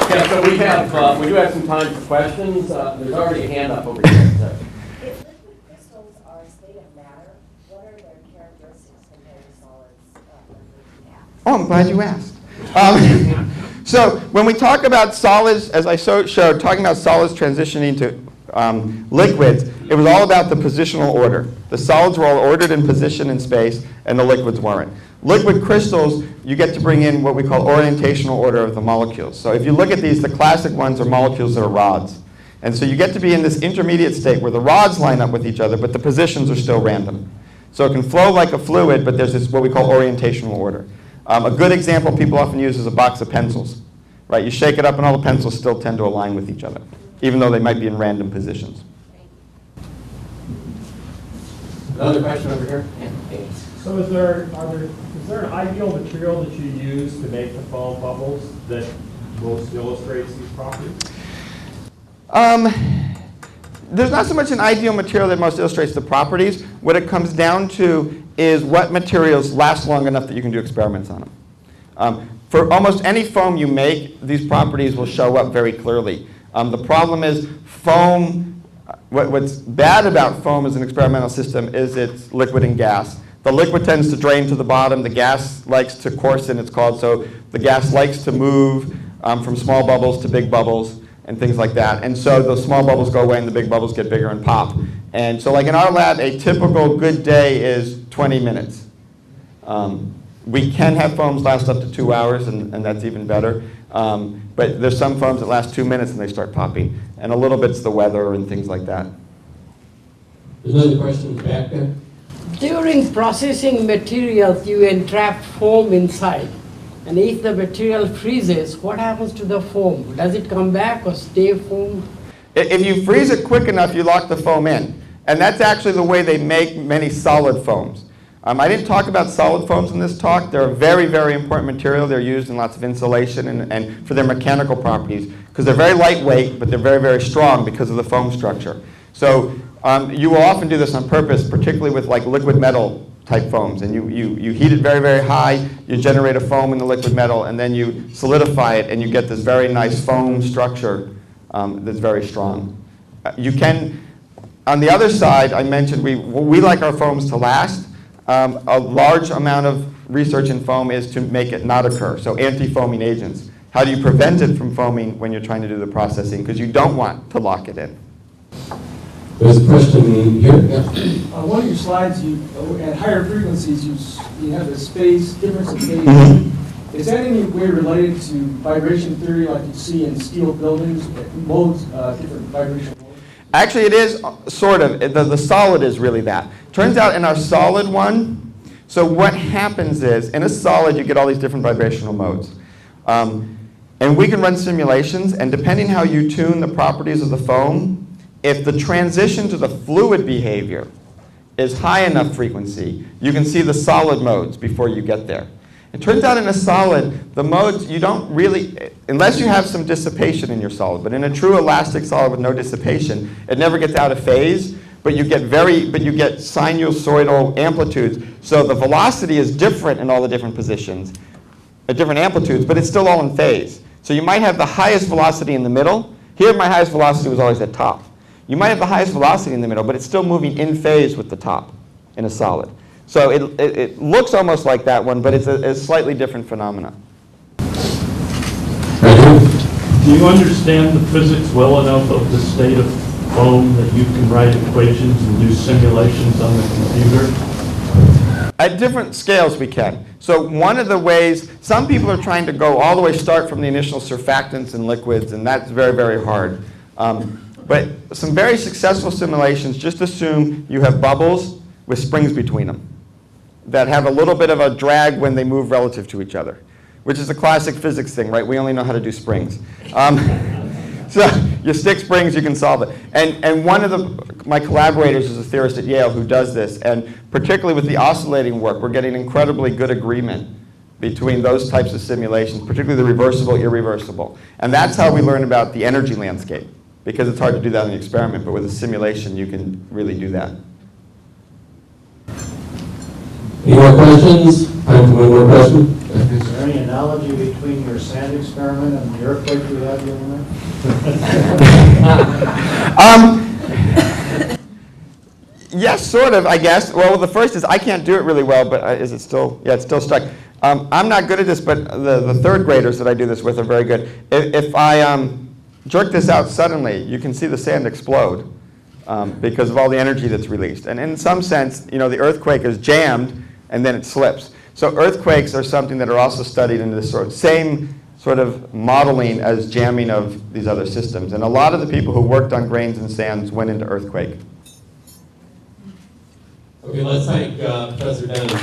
Yeah, so we do have some time for questions. There's already a hand up over here. So. If liquid crystals are a state of matter, what are their characteristics compared to solids? Oh, I'm glad you asked. So when we talk about solids, as I showed, talking about solids transitioning to liquids, it was all about the positional order. The solids were all ordered in position in space, and the liquids weren't. Liquid crystals, you get to bring in what we call orientational order of the molecules. So if you look at these, the classic ones are molecules that are rods. And so you get to be in this intermediate state where the rods line up with each other, but the positions are still random. So it can flow like a fluid, but there's this what we call orientational order. A good example people often use is a box of pencils. Right? You shake it up and all the pencils still tend to align with each other, even though they might be in random positions. Another question over here. So is there an ideal material that you use to make the foam bubbles that most illustrates these properties? There's not so much an ideal material that most illustrates the properties. What it comes down to is what materials last long enough that you can do experiments on them. For almost any foam you make, these properties will show up very clearly. The problem is foam, what's bad about foam as an experimental system is it's liquid and gas. The liquid tends to drain to the bottom. The gas likes to coarsen, it's called. So the gas likes to move from small bubbles to big bubbles and things like that. And so the small bubbles go away and the big bubbles get bigger and pop. And so like in our lab, a typical good day is 20 minutes. We can have foams last up to 2 hours, and that's even better. But there's some foams that last 2 minutes and they start popping. And a little bit's the weather and things like that. There's another question back there. During processing materials, you entrap foam inside. And if the material freezes, what happens to the foam? Does it come back or stay foam? If you freeze it quick enough, you lock the foam in. And that's actually the way they make many solid foams. I didn't talk about solid foams in this talk. They're a very, very important material. They're used in lots of insulation and for their mechanical properties, because they're very lightweight, but they're very, very strong because of the foam structure. So you will often do this on purpose, particularly with like liquid metal type foams. And you heat it very, very high, you generate a foam in the liquid metal, and then you solidify it, and you get this very nice foam structure that's very strong. You can, on the other side, I mentioned we like our foams to last. A large amount of research in foam is to make it not occur, so anti-foaming agents. How do you prevent it from foaming when you're trying to do the processing? Because you don't want to lock it in. There's a question here. Yeah. On one of your slides, at higher frequencies, you have a difference in phase. Is that any way related to vibration theory like you see in steel buildings, modes, different vibrational modes? Actually, it is sort of. The solid is really that. Turns out in our solid one, so what happens is, in a solid, you get all these different vibrational modes. And we can run simulations, and depending how you tune the properties of the foam, if the transition to the fluid behavior is high enough frequency, you can see the solid modes before you get there. It turns out in a solid, the modes, you don't really, unless you have some dissipation in your solid, but in a true elastic solid with no dissipation, it never gets out of phase, but you get sinusoidal amplitudes. So the velocity is different in all the different positions, at different amplitudes, but it's still all in phase. So you might have the highest velocity in the middle. Here, my highest velocity was always at top. You might have the highest velocity in the middle, but it's still moving in phase with the top in a solid. So it looks almost like that one, but it's a slightly different phenomena. Do you understand the physics well enough of the state of foam that you can write equations and do simulations on the computer? At different scales we can. So one of the ways, some people are trying to go all the way, start from the initial surfactants and liquids, and that's very, very hard. But some very successful simulations just assume you have bubbles with springs between them that have a little bit of a drag when they move relative to each other, which is a classic physics thing, right? We only know how to do springs. So you stick springs, you can solve it. And one of my collaborators is a theorist at Yale who does this, and particularly with the oscillating work, we're getting incredibly good agreement between those types of simulations, particularly the reversible, irreversible. And that's how we learn about the energy landscape, because it's hard to do that in the experiment, but with a simulation you can really do that. Any more questions? Time for one more question. Is there any analogy between your sand experiment and the earthquake we had the other night? Yes, sort of, I guess. Well, the first is I can't do it really well, but is it still? Yeah, it's still stuck. I'm not good at this, but the third graders that I do this with are very good. If I jerk this out suddenly, you can see the sand explode because of all the energy that's released. And in some sense, you know, the earthquake is jammed and then it slips. So earthquakes are something that are also studied in this same sort of modeling as jamming of these other systems. And a lot of the people who worked on grains and sands went into earthquake. Okay, let's thank Professor Dennin for